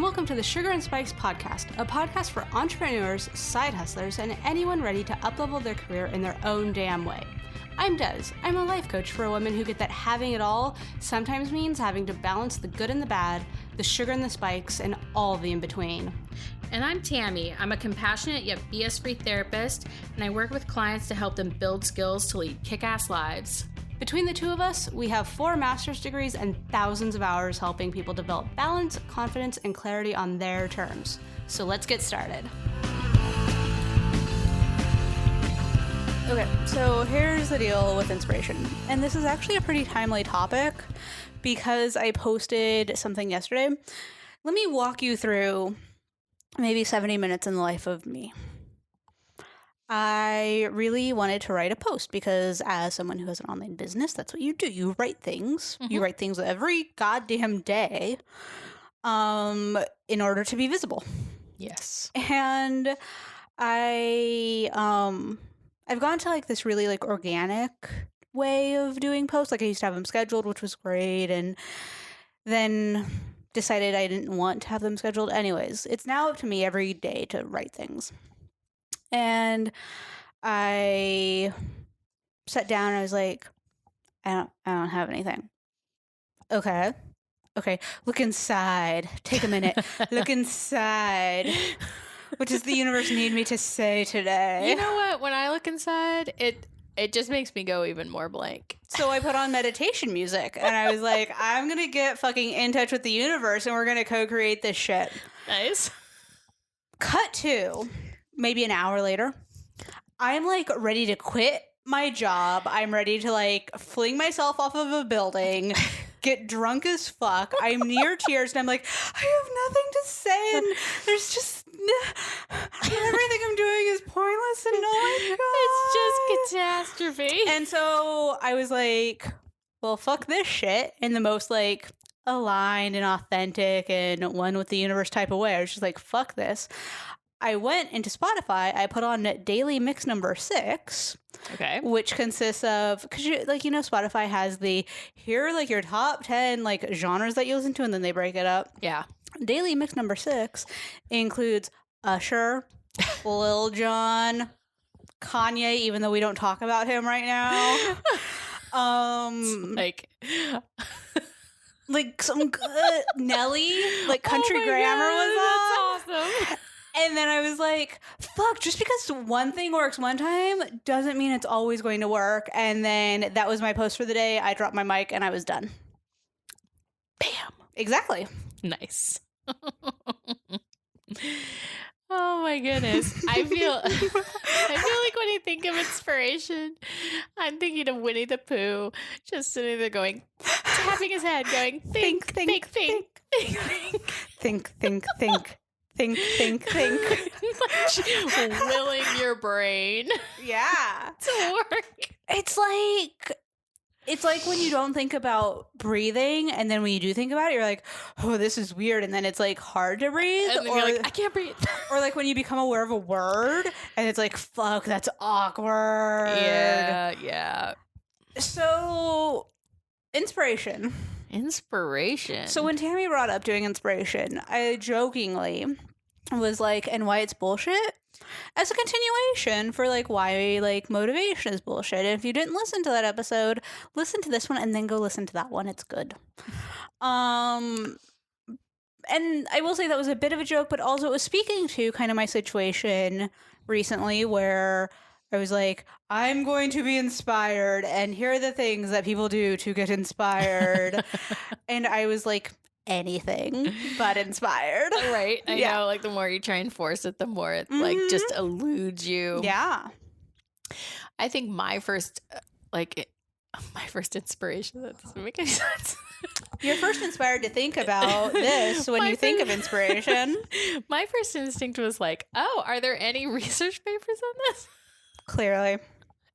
welcome to the Sugar and Spikes podcast, a podcast for entrepreneurs, side hustlers, and anyone ready to uplevel their career in their own damn way. I'm Des. I'm a life coach for women who get that having it all sometimes means having to balance the good and the bad, the sugar and the spikes, and all the in-between. And I'm Tammy. I'm a compassionate yet BS-free therapist, and I work with clients to help them build skills to lead kick-ass lives. Between the two of us, we have 4 master's degrees and thousands of hours helping people develop balance, confidence, and clarity on their terms. So let's get started. Okay, so here's the deal with inspiration. And this is actually a pretty timely topic because I posted something yesterday. Let me walk you through maybe 70 minutes in the life of me. I really wanted to write a post because as someone who has an online business, that's what you do. You write things. You write things every goddamn day in order to be visible. Yes. And I've gone to like this really like organic way of doing posts. Like I used to have them scheduled, which was great. And then decided I didn't want to have them scheduled. Anyways, it's now up to me every day to write things. And I sat down and I was like, I don't have anything. Okay. Look inside. Take a minute. Look inside. What does the universe need me to say today? You know what? When I look inside, it just makes me go even more blank. So I put on meditation music and I was like, I'm going to get fucking in touch with the universe and we're going to co-create this shit. Nice. Cut to maybe an hour later. I'm like ready to quit my job. I'm ready to like fling myself off of a building, get drunk as fuck. I'm near tears and I'm like, I have nothing to say and there's just everything I'm doing is pointless and oh my God. It's just catastrophe. And so I was like, well, fuck this shit in the most like aligned and authentic and one with the universe type of way. I was just like, fuck this. I went into Spotify. I put on daily mix number 6. Okay. Which consists of, because Spotify has here are like your top 10 like genres that you listen to and then they break it up. Yeah. Daily mix number 6 includes Usher, Lil Jon, Kanye, even though we don't talk about him right now. Like some good Nelly, like Country Grammar was on. That's awesome. And then I was like, fuck, just because one thing works one time doesn't mean it's always going to work. And then that was my post for the day. I dropped my mic and I was done. Bam. Exactly. Nice. Oh my goodness. I feel like when you think of inspiration, I'm thinking of Winnie the Pooh just sitting there going, tapping his head, going, think. Willing your brain. Yeah. To work. It's like when you don't think about breathing and then when you do think about it, you're like, oh, this is weird. And then it's like hard to breathe. And then you're like, I can't breathe. Or like when you become aware of a word and it's like, fuck, that's awkward. Yeah. So inspiration. So when Tammy brought up doing inspiration, I jokingly was like, and why it's bullshit? As a continuation for like why like motivation is bullshit. And if you didn't listen to that episode, listen to this one and then go listen to that one. It's good. And I will say that was a bit of a joke, but also it was speaking to kind of my situation recently where I was like, I'm going to be inspired and here are the things that people do to get inspired. And I was like, anything but inspired. Right. I know, like the more you try and force it, the more it like just eludes you. Yeah. I think my first inspiration, that doesn't make any sense. You're first inspired to think about this when you think of inspiration. My first instinct was like, oh, are there any research papers on this? Clearly.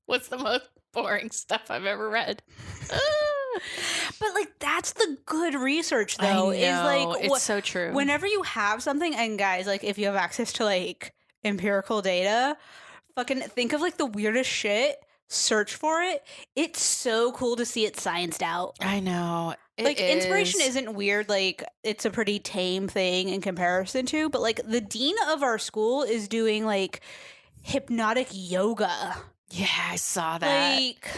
What's the most boring stuff I've ever read? But like that's the good research though. I know, is like it's so true. Whenever you have something, and guys, like if you have access to like empirical data, fucking think of like the weirdest shit search for it, it's so cool to see it scienced out. I know. Inspiration isn't weird. Like, it's a pretty tame thing in comparison to, but like the dean of our school is doing like hypnotic yoga. Yeah, I saw that. Like,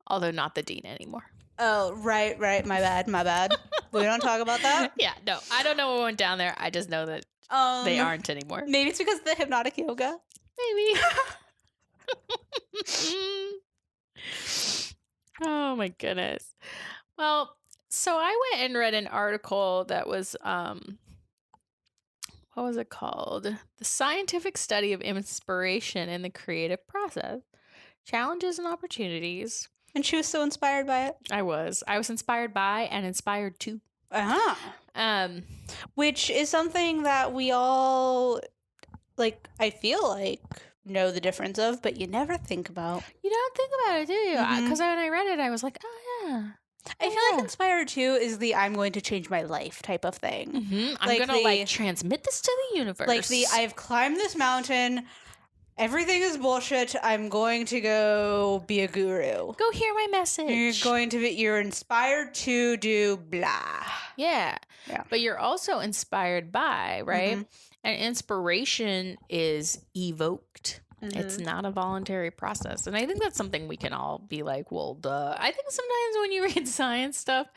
although not the dean anymore. Oh, right. My bad. We don't talk about that. Yeah, no, I don't know what went down there. I just know that they aren't anymore. Maybe it's because of the hypnotic yoga. Maybe. Oh my goodness. Well, so I went and read an article that was, what was it called? The Scientific Study of Inspiration in the Creative Process, Challenges and Opportunities. And she was so inspired by it. I was inspired by and inspired to. Which is something that we all, like, I feel like, know the difference of, but you never think about. You don't think about it, do you? Because when I read it, I was like, oh, yeah. I feel like inspired to is the I'm going to change my life type of thing. Mm-hmm. I'm going to, like, transmit this to the universe. Like I've climbed this mountain. Everything is bullshit. I'm going to go be a guru. Go hear my message. You're inspired to do blah. Yeah. But you're also inspired by, right? Mm-hmm. And inspiration is evoked. Mm-hmm. It's not a voluntary process. And I think that's something we can all be like, well, duh. I think sometimes when you read science stuff,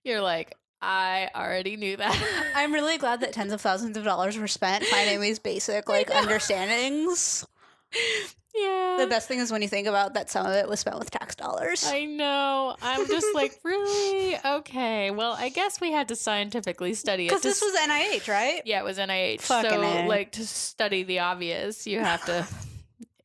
you're like, I already knew that. I'm really glad that tens of thousands of dollars were spent finding these basic, like, understandings. Yeah. The best thing is when you think about that some of it was spent with tax dollars. I know. I'm just like, really? Okay. Well, I guess we had to scientifically study it. Because this was NIH, right? Yeah, it was NIH. Fucking like, to study the obvious, you have to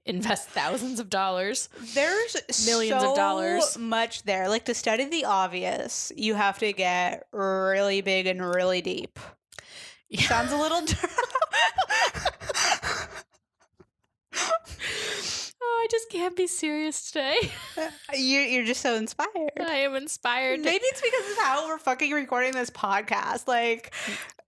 invest thousands of dollars. There's millions of dollars. So much there. Like, to study the obvious, you have to get really big and really deep. Yeah. Sounds a little... I just can't be serious today. You're just so inspired. I am inspired. Maybe it's because of how we're fucking recording this podcast. Like,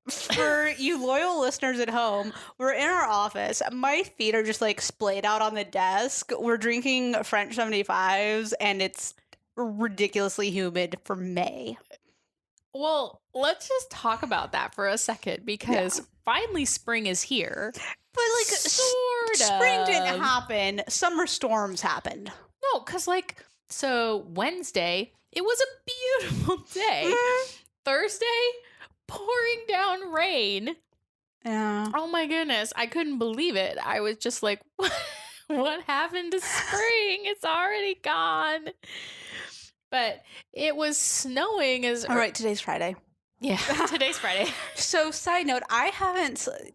for you loyal listeners at home, we're in our office. My feet are just like splayed out on the desk. We're drinking French 75s and it's ridiculously humid for May. Well, let's just talk about that for a second because finally spring is here. But, like, spring didn't happen. Summer storms happened. No, because, like, so Wednesday, it was a beautiful day. Mm-hmm. Thursday, pouring down rain. Yeah. Oh, my goodness. I couldn't believe it. I was just like, what happened to spring? It's already gone. But it was snowing as... All right, today's Friday. Yeah, today's Friday. So, side note,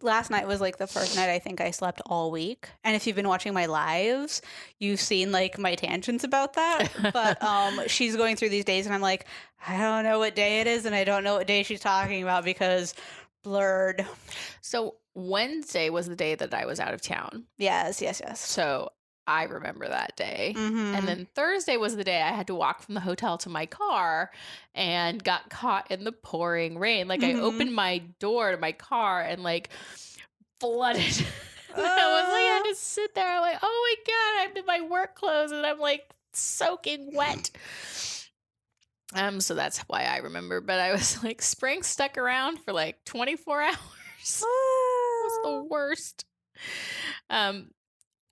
last night was like the first night I think I slept all week. And if you've been watching my lives, you've seen like my tangents about that. But she's going through these days and I'm like, I don't know what day it is and I don't know what day she's talking about because blurred. So Wednesday was the day that I was out of town. Yes. So I remember that day. Mm-hmm. And then Thursday was the day I had to walk from the hotel to my car and got caught in the pouring rain. Like, I opened my door to my car and, like, flooded. I was like, I had to sit there. I'm like, oh my God, I'm in my work clothes and I'm, like, soaking wet. So that's why I remember. But I was like, spring stuck around for, like, 24 hours. It was the worst.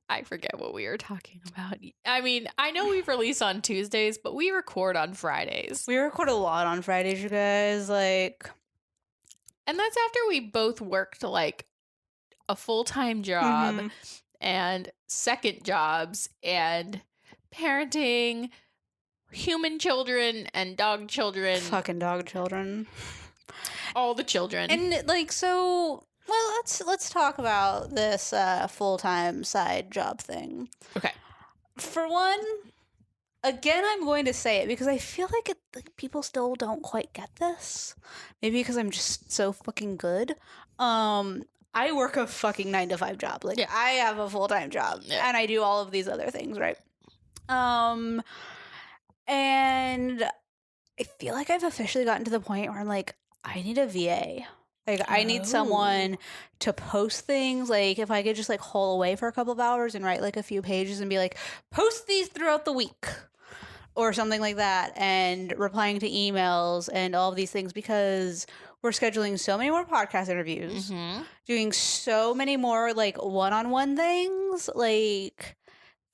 I forget what we were talking about. I mean, I know we release on Tuesdays, but we record on Fridays. We record a lot on Fridays, you guys. Like, and that's after we both worked like a full-time job and second jobs and parenting human children and dog children. Fucking dog children. All the children. And like, so... Well, let's talk about this full-time side job thing. Okay. For one, again, I'm going to say it because I feel like people still don't quite get this. Maybe because I'm just so fucking good. I work a fucking 9-to-5 job. Like, I have a full-time job, and I do all of these other things, right? And I feel like I've officially gotten to the point where I'm like, I need a VA. Like, I need someone to post things. Like, if I could just, like, hole away for a couple of hours and write, like, a few pages and be like, post these throughout the week or something like that, and replying to emails and all of these things, because we're scheduling so many more podcast interviews, doing so many more, like, one-on-one things. Like,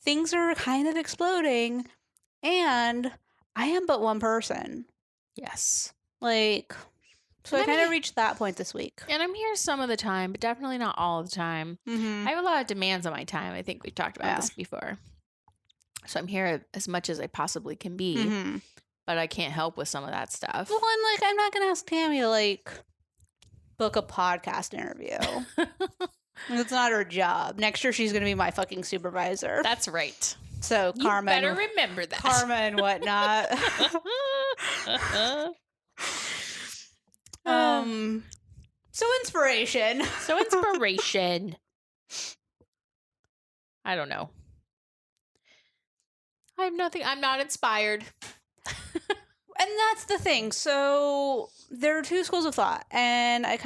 things are kind of exploding, and I am but one person. Yes. Like... So I kind of reached that point this week. And I'm here some of the time, but definitely not all the time. I have a lot of demands on my time. I think we talked about this before. So I'm here as much as I possibly can be, but I can't help with some of that stuff. Well, and like, I'm not going to ask Tammy to like book a podcast interview. It's not her job. Next year, she's going to be my fucking supervisor. That's right. So karma. You better remember that. Karma and whatnot. So inspiration. I don't know. I have nothing. I'm not inspired. And that's the thing. So there are two schools of thought, and I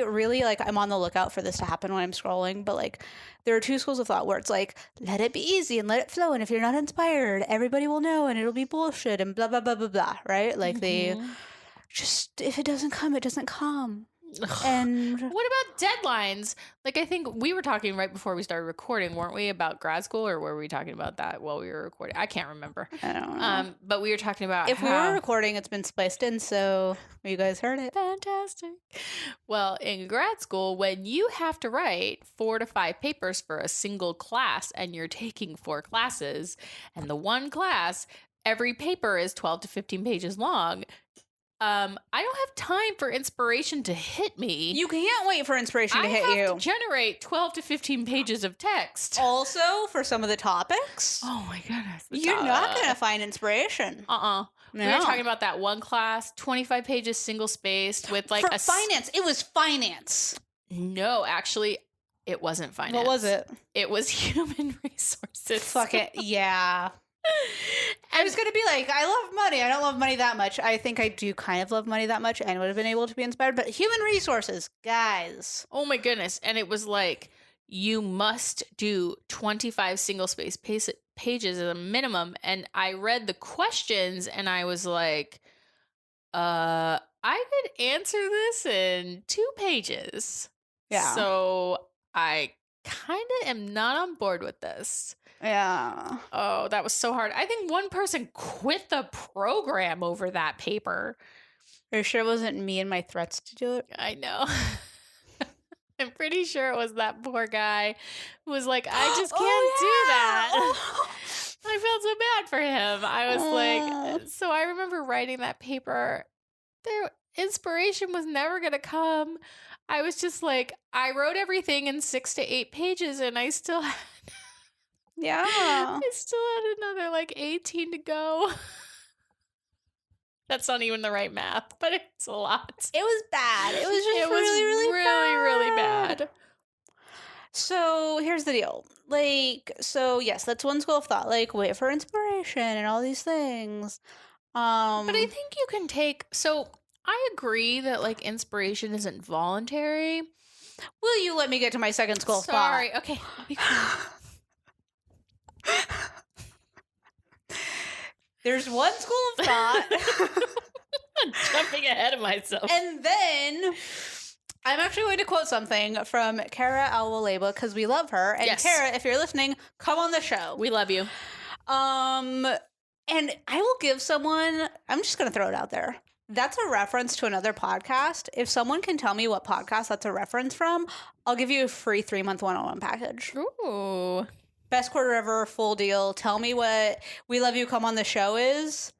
really like, I'm on the lookout for this to happen when I'm scrolling, but like there are two schools of thought where it's like, let it be easy and let it flow. And if you're not inspired, everybody will know and it'll be bullshit and blah, blah, blah, blah, blah. Right? Like they just, if it doesn't come, it doesn't come. And what about deadlines? Like, I think we were talking right before we started recording, weren't we, about grad school, or were we talking about that while we were recording? I can't remember. I don't know. But we were talking about if we were recording, it's been spliced in, so you guys heard it. Fantastic. Well, in grad school, when you have to write 4 to 5 papers for a single class, and you're taking 4 classes, and the one class, every paper is 12 to 15 pages long. I don't have time for inspiration to hit me. You can't wait for inspiration to hit you. I have to generate 12 to 15 pages of text. Also, for some of the topics. Oh my goodness. You're not going to find inspiration. No. We were talking about that one class, 25 pages single spaced with like for finance. It was finance. No, actually, it wasn't finance. What was it? It was human resources. Fuck it. Yeah. I was going to be like, I love money. I don't love money that much. I think I do kind of love money that much and would have been able to be inspired. But human resources, guys. Oh my goodness. And it was like, you must do 25 single space pages as a minimum. And I read the questions and I was like, I could answer this in 2 pages. Yeah. So I kind of am not on board with this. Yeah. Oh, that was so hard. I think one person quit the program over that paper. Are you sure it wasn't me and my threats to do it? I know. I'm pretty sure it was that poor guy who was like, I just can't do that. I felt so bad for him. I was like, so I remember writing that paper. Inspiration was never going to come. I was just like, I wrote everything in 6 to 8 pages and I still had... Yeah. I still had another like 18 to go. That's not even the right math, but it's a lot. It was bad. It was just really bad. So here's the deal. Like, so yes, that's one school of thought. Like, wait for inspiration and all these things. But I think you can take... So I agree that like inspiration isn't voluntary. Will you let me get to my second school of thought? Sorry. Okay. I'll be quiet. There's one school of thought. I'm jumping ahead of myself. And then I'm actually going to quote something from Kara Alwaleba because we love her. And yes. Kara, if you're listening, come on the show. We love you. And I will give someone, I'm just going to throw it out there. That's a reference to another podcast. If someone can tell me what podcast that's a reference from, I'll give you a free 3-month one-on-one package. Ooh. Best quarter ever, full deal. Tell me what We Love You, Come on the Show is.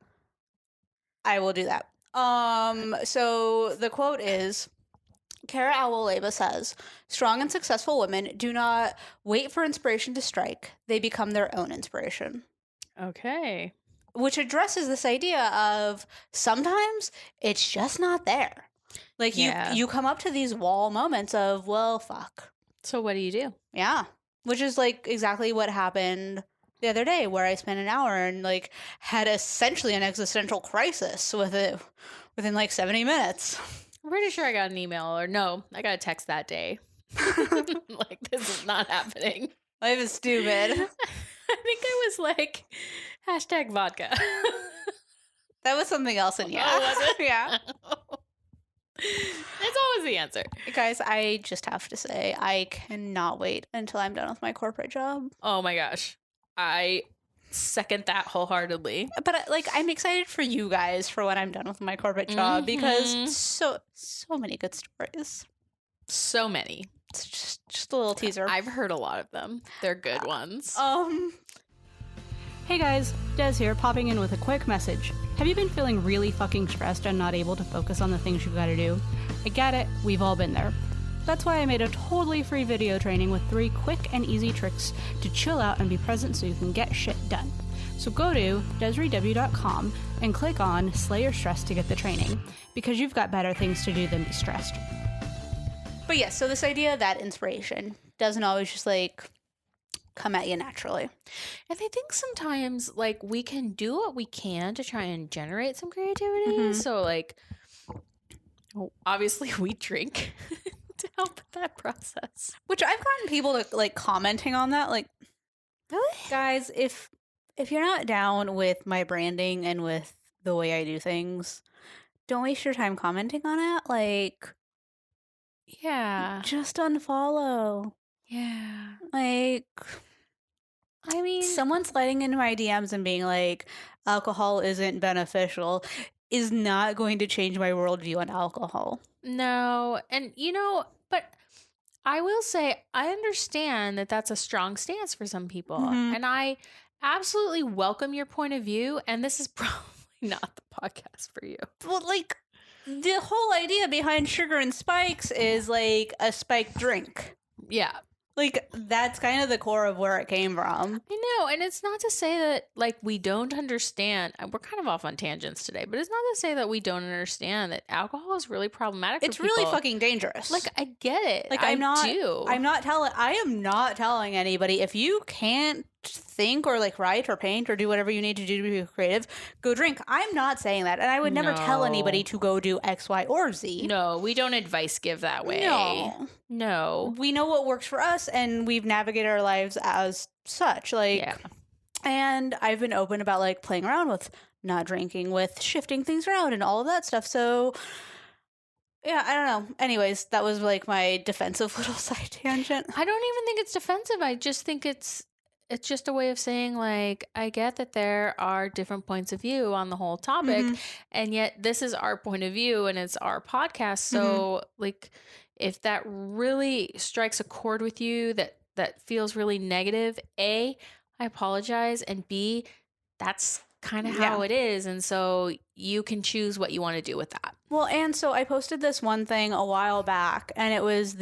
I will do that. So the quote is, Kara Alwaleba says, strong and successful women do not wait for inspiration to strike. They become their own inspiration. Okay. Which addresses this idea of sometimes it's just not there. Like you come up to these wall moments of, well, fuck. So what do you do? Yeah. Which is like exactly what happened the other day where I spent an hour and like had essentially an existential crisis with it. within like 70 minutes. I'm pretty sure I got an email or no, I got a text that day. Like, this is not happening. Life is stupid. I think I was like, #vodka. That was something else in yeah. Oh, was it? Yeah. It's always the answer. Guys, I just have to say, I cannot wait until I'm done with my corporate job. Oh my gosh. I second that wholeheartedly. But like, I'm excited for you guys for when I'm done with my corporate job because so many good stories. So many. It's just a little teaser. I've heard a lot of them. They're good ones. Hey guys, Des here, popping in with a quick message. Have you been feeling really fucking stressed and not able to focus on the things you've got to do? I get it, we've all been there. That's why I made a totally free video training with 3 quick and easy tricks to chill out and be present so you can get shit done. So go to DesireeW.com and click on Slay Your Stress to get the training, because you've got better things to do than be stressed. But yes, so this idea that inspiration doesn't always just like come at you naturally. And I think sometimes like we can do what we can to try and generate some creativity. So like, obviously we drink to help with that process. Which I've gotten people to like commenting on that. Like, really? Guys, if you're not down with my branding and with the way I do things, don't waste your time commenting on it. Like, yeah. Just unfollow. Yeah. Like, I mean, someone sliding into my DMs and being like, alcohol isn't beneficial is not going to change my worldview on alcohol. No. And, you know, but I will say, I understand that that's a strong stance for some people. And I absolutely welcome your point of view. And this is probably not the podcast for you. Well, like, the whole idea behind sugar and spikes is like a spiked drink. Yeah. Like, that's kind of the core of where it came from. I know. And it's not to say that, like, we don't understand. We're kind of off on tangents today, but it's not to say that we don't understand that alcohol is really problematic for people. It's really fucking dangerous. Like, I get it. Like, I am not telling anybody, if you can't think or like write or paint or do whatever you need to do to be creative, go drink. I'm not saying that. And I would never tell anybody to go do X, Y, or Z. No, we don't advice give that way. No. We know what works for us and we've navigated our lives as such. Like, and I've been open about like playing around with not drinking, with shifting things around and all of that stuff. So yeah, I don't know. Anyways, that was like my defensive little side tangent. I don't even think it's defensive. I just think it's just a way of saying, like, I get that there are different points of view on the whole topic, and yet this is our point of view and it's our podcast. So, like, if that really strikes a chord with you, that feels really negative, A, I apologize, and B, that's kind of how it is. And so you can choose what you want to do with that. Well, and so I posted this one thing a while back, and it was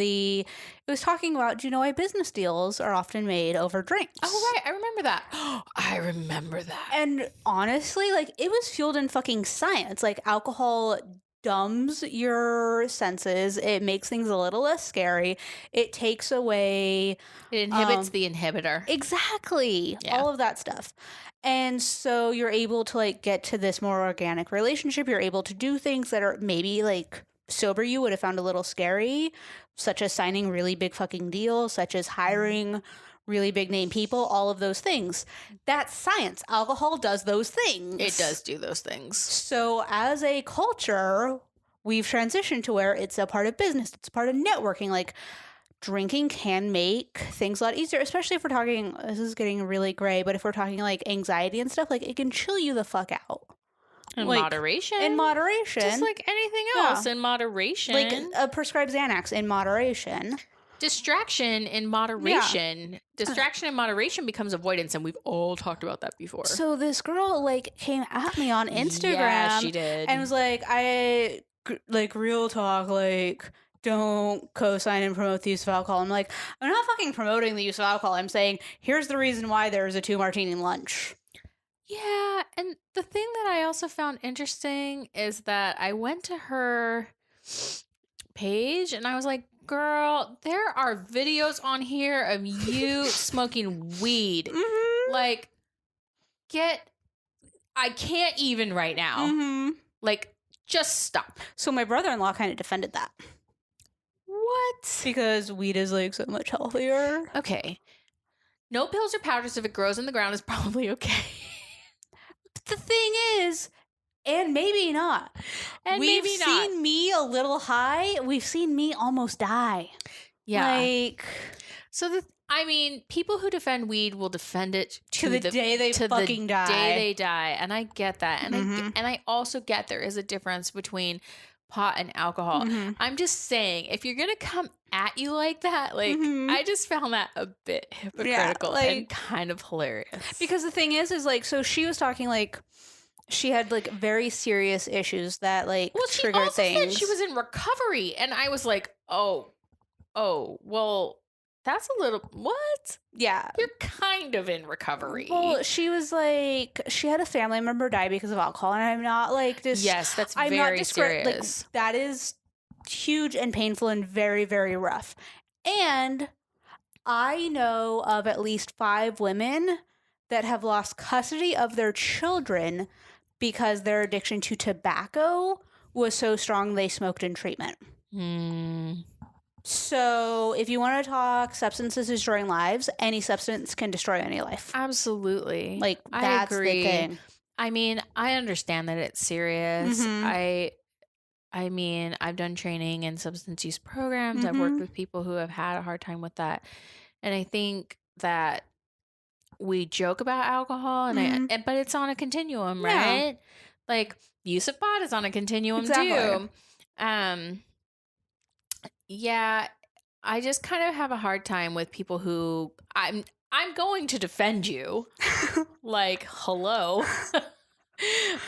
talking about, do you know why business deals are often made over drinks? Oh, right. I remember that. I remember that. And honestly, like, it was fueled in fucking science. Like, alcohol dumbs your senses. It makes things a little less scary. It takes away... It inhibits the inhibitor. Exactly. Yeah. All of that stuff. And so you're able to like get to this more organic relationship. You're able to do things that are maybe like sober you would have found a little scary, such as signing really big fucking deals, such as hiring really big name people, all of those things. That's science. Alcohol does those things. It does do those things. So as a culture, we've transitioned to where it's a part of business. It's a part of networking. Like, drinking can make things a lot easier, especially if we're talking, this is getting really gray, but if we're talking like anxiety and stuff, like it can chill you the fuck out. In like, moderation. In moderation. Just like anything else in moderation. Like a prescribed Xanax in moderation. Distraction in moderation. Yeah. Distraction in moderation becomes avoidance, and we've all talked about that before. So this girl like came at me on Instagram. Yeah, she did. And was like, real talk, like, don't co-sign and promote the use of alcohol. I'm like, I'm not fucking promoting the use of alcohol. I'm saying, here's the reason why there's a 2-martini lunch. Yeah, and the thing that I also found interesting is that I went to her page and I was like, girl, there are videos on here of you smoking weed. Like, I can't even right now. Like, Just stop. So my brother-in-law kind of defended that. What? Because weed is like so much healthier. Okay. No pills or powders if it grows in the ground is probably okay. But the thing is, and maybe not. We've seen me a little high. We've seen me almost die. Yeah. Like, so people who defend weed will defend it to the day they fucking die. Day they die, and I get that, and I also get there is a difference between pot and alcohol. I'm just saying, if you're gonna come at you like that, like I just found that a bit hypocritical and kind of hilarious. Because the thing is like, so she was talking like she had like very serious issues that like triggered things. Said she was in recovery, and I was like, oh, well. That's a little, what? Yeah. You're kind of in recovery. Well, she was like, she had a family member die because of alcohol, and I'm not like this. Yes, that's very serious. Like, that is huge and painful and very, very rough. And I know of at least 5 women that have lost custody of their children because their addiction to tobacco was so strong they smoked in treatment. So if you want to talk substances destroying lives, any substance can destroy any life. Absolutely. Like, that's the thing. I mean, I understand that it's serious. I mean, I've done training in substance use programs. I've worked with people who have had a hard time with that. And I think that we joke about alcohol, but it's on a continuum, right? Like, use of pot is on a continuum too. Yeah, I just kind of have a hard time with people who I'm going to defend you. Like, hello.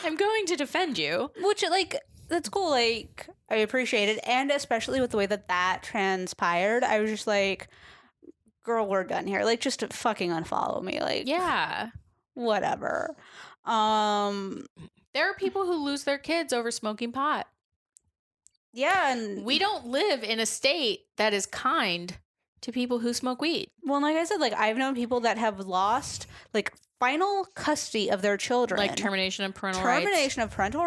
I'm going to defend you. Which, like, that's cool. Like, I appreciate it. And especially with the way that transpired, I was just like, girl, we're done here. Like, just fucking unfollow me. Like, yeah, whatever. There are people who lose their kids over smoking pot. Yeah, and we don't live in a state that is kind to people who smoke weed. Well, like I said, like, I've known people that have lost like final custody of their children, like termination of parental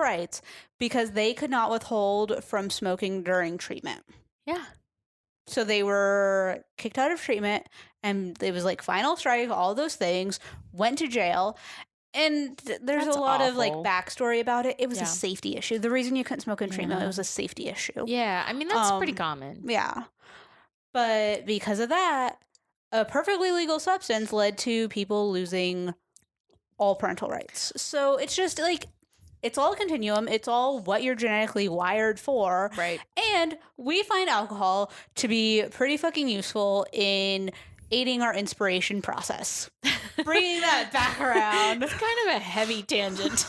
rights, because they could not withhold from smoking during treatment. Yeah. So they were kicked out of treatment, and it was like final strike, all those things, went to jail. And there's a lot of like backstory about it. It was a safety issue. The reason you couldn't smoke in treatment, it was a safety issue. Yeah, I mean, that's pretty common. Yeah. But because of that, a perfectly legal substance led to people losing all parental rights. So it's just like, it's all a continuum. It's all what you're genetically wired for. Right. And we find alcohol to be pretty fucking useful in aiding our inspiration process. Bringing that back around. It's kind of a heavy tangent.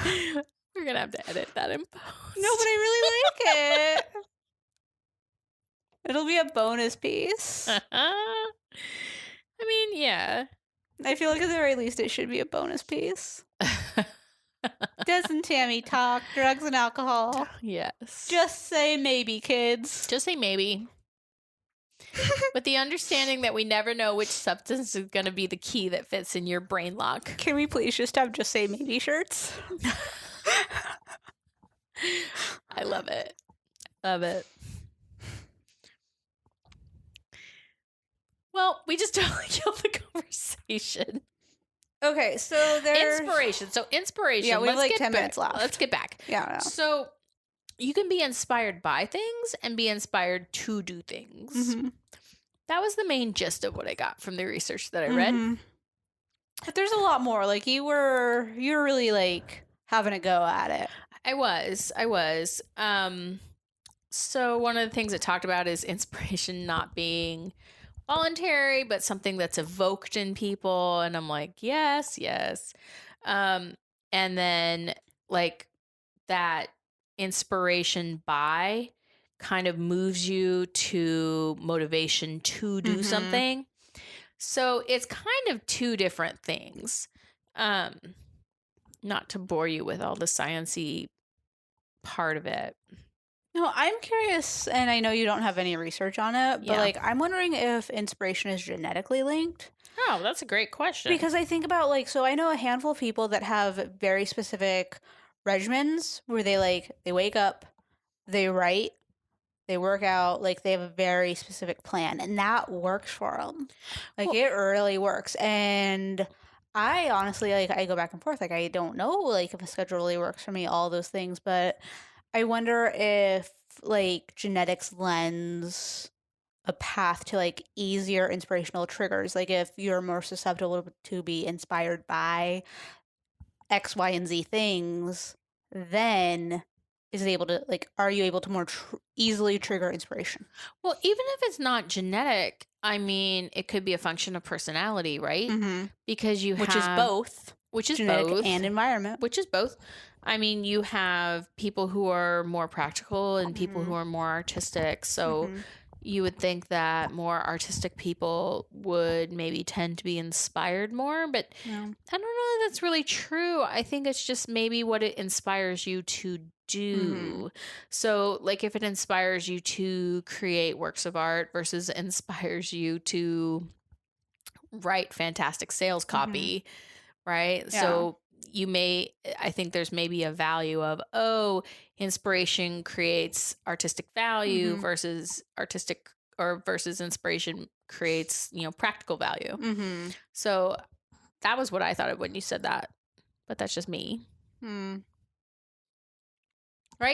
We're going to have to edit that in post. No, but I really like it. It'll be a bonus piece. I mean, yeah. I feel like at the very least it should be a bonus piece. Doesn't Tammy talk drugs and alcohol? Yes. Just say maybe, kids. Just say maybe. With the understanding that we never know which substance is going to be the key that fits in your brain lock. Can we please just have just say maybe shirts? I love it. Love it. Well, we just totally killed the conversation. Okay, so there's inspiration. So inspiration. Yeah, we have like 10 minutes left. Let's get back. Yeah. So you can be inspired by things and be inspired to do things. Mm-hmm. That was the main gist of what I got from the research that I read. But there's a lot more. Like you were really like having a go at it. I was. So one of the things it talked about is inspiration not being voluntary, but something that's evoked in people. And I'm like, yes. And then like that inspiration by kind of moves you to motivation to do something. So it's kind of two different things. Not to bore you with all the sciencey part of it. No, I'm curious, and I know you don't have any research on it, but like I'm wondering if inspiration is genetically linked. Oh, that's a great question. Because I think about like, so I know a handful of people that have very specific regimens where they wake up, they write, they work out, like they have a very specific plan, and that works for them. Like it really works. And I honestly, like, I go back and forth. Like I don't know, like if a schedule really works for me, all those things. But I wonder if like genetics lends a path to like easier inspirational triggers. Like if you're more susceptible to be inspired by X, Y, and Z things, then is it able to like are you able to more easily trigger inspiration? Well, even if it's not genetic, I mean, it could be a function of personality, right? Because you which is both genetic both and environment. Which is both. I mean, you have people who are more practical and people who are more artistic. So you would think that more artistic people would maybe tend to be inspired more, but I don't know that that's really true. I think it's just maybe what it inspires you to do. So like if it inspires you to create works of art versus inspires you to write fantastic sales copy, right? Yeah. So I think there's maybe a value of, inspiration creates artistic value versus inspiration creates, practical value. So that was what I thought of when you said that, but that's just me. Right?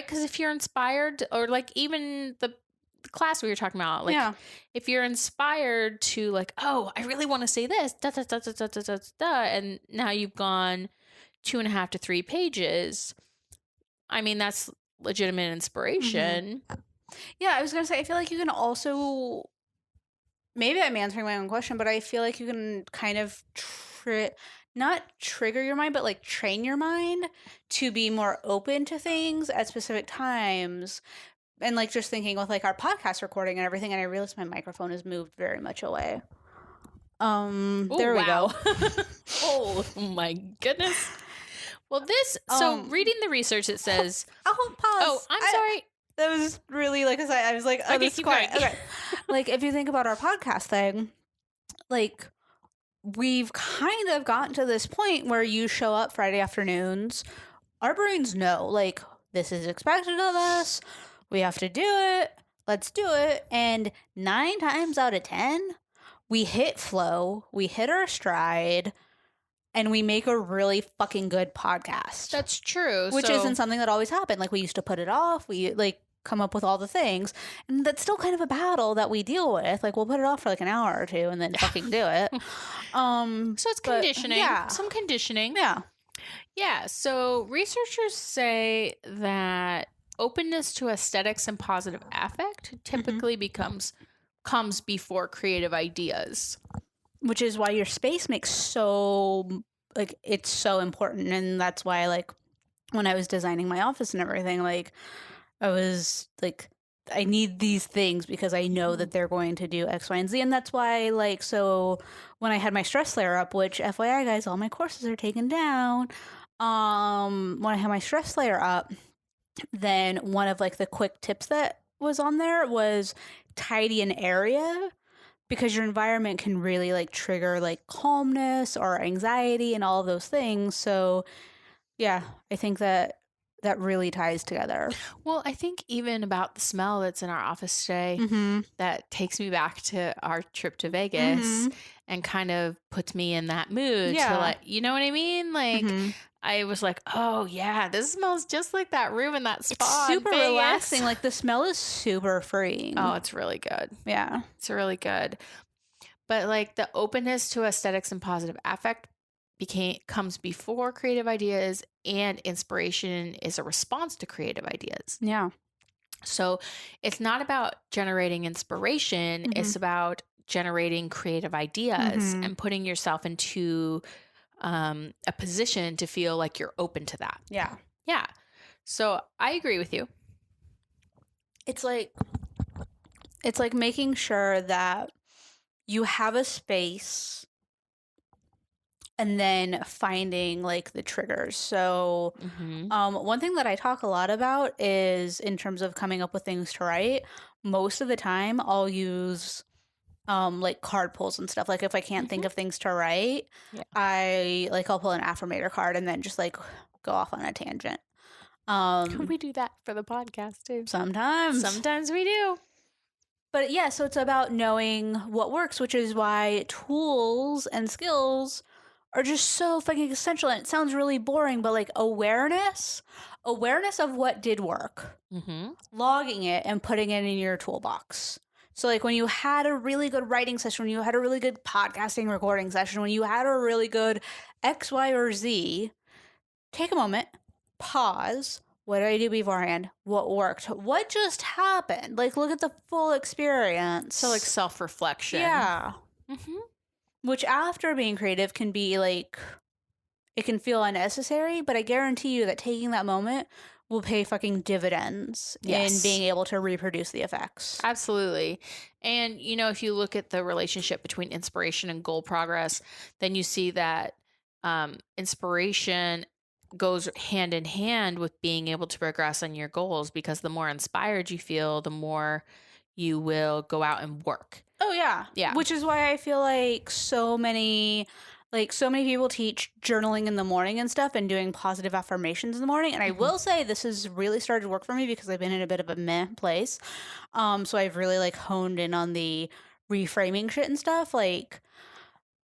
Because if you're inspired, or like even the class we were talking about, like if you're inspired to like, I really want to say this, and now you've gone 2.5 to 3 pages. I mean, that's legitimate inspiration. Yeah, I was going to say, I feel like you can also, maybe I'm answering my own question, but I feel like you can kind of not trigger your mind, but like train your mind to be more open to things at specific times. And like just thinking with like our podcast recording and everything, and I realized my microphone has moved very much away. There we go. Oh my goodness. Well, so reading the research, it says, pause. Oh, I'm sorry. That was really like, I was like, okay, this is quiet. Okay. Like if you think about our podcast thing, like we've kind of gotten to this point where you show up Friday afternoons, our brains know like this is expected of us. We have to do it. Let's do it. And 9 times out of 10, we hit flow, we hit our stride, and we make a really fucking good podcast. That's true. Which isn't something that always happened. Like we used to put it off. We like come up with all the things. And that's still kind of a battle that we deal with. Like we'll put it off for like an hour or two and then fucking do it. So it's conditioning. Yeah. Some conditioning. Yeah. Yeah. So researchers say that openness to aesthetics and positive affect typically comes before creative ideas. Which is why your space makes it's so important. And that's why, like, when I was designing my office and everything, like, I was like, I need these things because I know that they're going to do X, Y, and Z. And that's why, like, so when I had my stress layer up, which FYI, guys, all my courses are taken down. When I had my stress layer up, then one of, like, the quick tips that was on there was tidy an area. Because your environment can really like trigger like calmness or anxiety and all of those things. So yeah, I think that really ties together. Well, I think even about the smell that's in our office today, that takes me back to our trip to Vegas and kind of puts me in that mood to like, you know what I mean? Like I was like, oh yeah, this smells just like that room in that spa. It's super relaxing. Like the smell is super freeing. Oh, it's really good. Yeah. It's really good. But like the openness to aesthetics and positive affect comes before creative ideas, and inspiration is a response to creative ideas. Yeah. So it's not about generating inspiration. It's about generating creative ideas and putting yourself into a position to feel like you're open to that. Yeah. Yeah. So I agree with you. It's like making sure that you have a space and then finding like the triggers. So one thing that I talk a lot about is in terms of coming up with things to write, most of the time I'll use like card pulls and stuff. Like if I can't think of things to write, I'll pull an affirmator card and then just like go off on a tangent. We do that for the podcast too. Sometimes we do. But yeah, so it's about knowing what works, which is why tools and skills are just so fucking essential. And it sounds really boring, but like awareness of what did work, logging it and putting it in your toolbox. So like when you had a really good writing session, when you had a really good podcasting recording session, when you had a really good X, Y, or Z, take a moment, pause. What did I do beforehand? What worked? What just happened? Like, look at the full experience. So, like, self-reflection. Yeah. Which, after being creative, can be, like, it can feel unnecessary, but I guarantee you that taking that moment will pay fucking dividends in being able to reproduce the effects. Absolutely. And, you know, if you look at the relationship between inspiration and goal progress, then you see that inspiration goes hand in hand with being able to progress on your goals, because the more inspired you feel, the more you will go out and work. Oh yeah. Yeah. Which is why I feel like so many people teach journaling in the morning and stuff and doing positive affirmations in the morning. And I will say this has really started to work for me because I've been in a bit of a meh place. So I've really like honed in on the reframing shit and stuff, like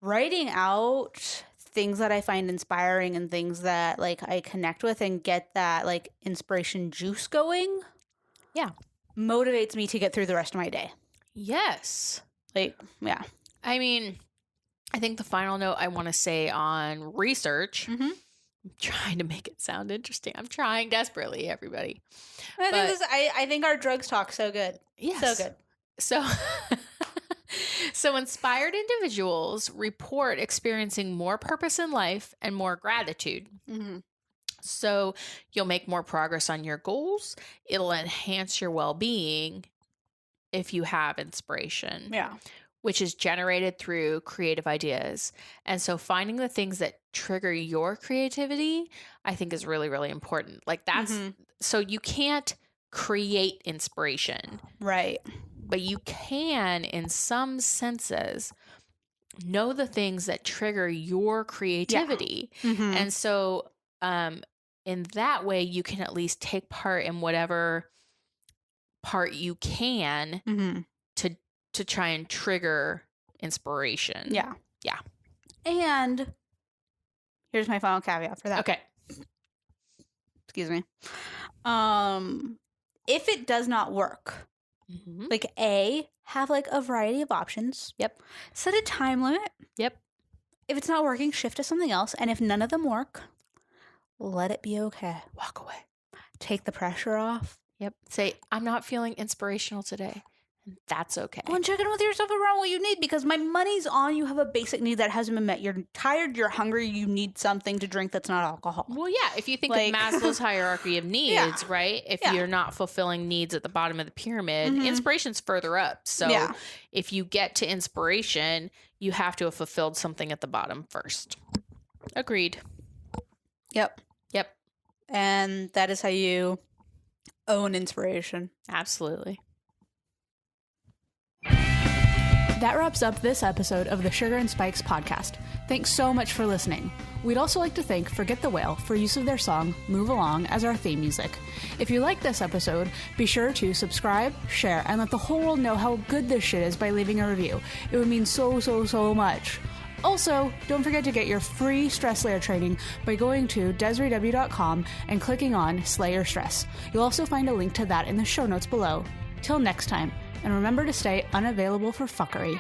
writing out things that I find inspiring and things that like I connect with and get that like inspiration juice going. Yeah. Motivates me to get through the rest of my day. Yes. Like, yeah. I mean, I think the final note I want to say on research, I'm trying to make it sound interesting. I'm trying desperately, everybody. I think our drugs talk so good. Yes. So good. So inspired individuals report experiencing more purpose in life and more gratitude. So you'll make more progress on your goals. It'll enhance your well-being if you have inspiration. Yeah. Which is generated through creative ideas. And so finding the things that trigger your creativity, I think is really, really important. Like that's, so you can't create inspiration. Right. But you can, in some senses, know the things that trigger your creativity. Yeah. And so in that way, you can at least take part in whatever part you can to try and trigger inspiration. Yeah. Yeah. And here's my final caveat for that. Okay. Excuse me. If it does not work, like have like a variety of options. Yep. Set a time limit. Yep. If it's not working, shift to something else. And if none of them work, let it be okay. Walk away. Take the pressure off. Yep. Say, I'm not feeling inspirational today. And that's okay. Well, and check in with yourself around what you need, because my money's on you have a basic need that hasn't been met. You're tired, you're hungry, you need something to drink that's not alcohol. Well, yeah. If you think like, of Maslow's hierarchy of needs, right? If you're not fulfilling needs at the bottom of the pyramid, inspiration's further up. So if you get to inspiration, you have to have fulfilled something at the bottom first. Agreed. Yep. Yep. And that is how you own inspiration. Absolutely. That wraps up this episode of the Sugar and Spikes podcast. Thanks so much for listening. We'd also like to thank Forget the Whale for use of their song Move Along as our theme music. If you like this episode, be sure to subscribe, share, and let the whole world know how good this shit is by leaving a review. It would mean so, so, so much. Also, don't forget to get your free stress layer training by going to DesireeW.com and clicking on Slay Your Stress. You'll also find a link to that in the show notes below. Till next time, and remember to stay unavailable for fuckery.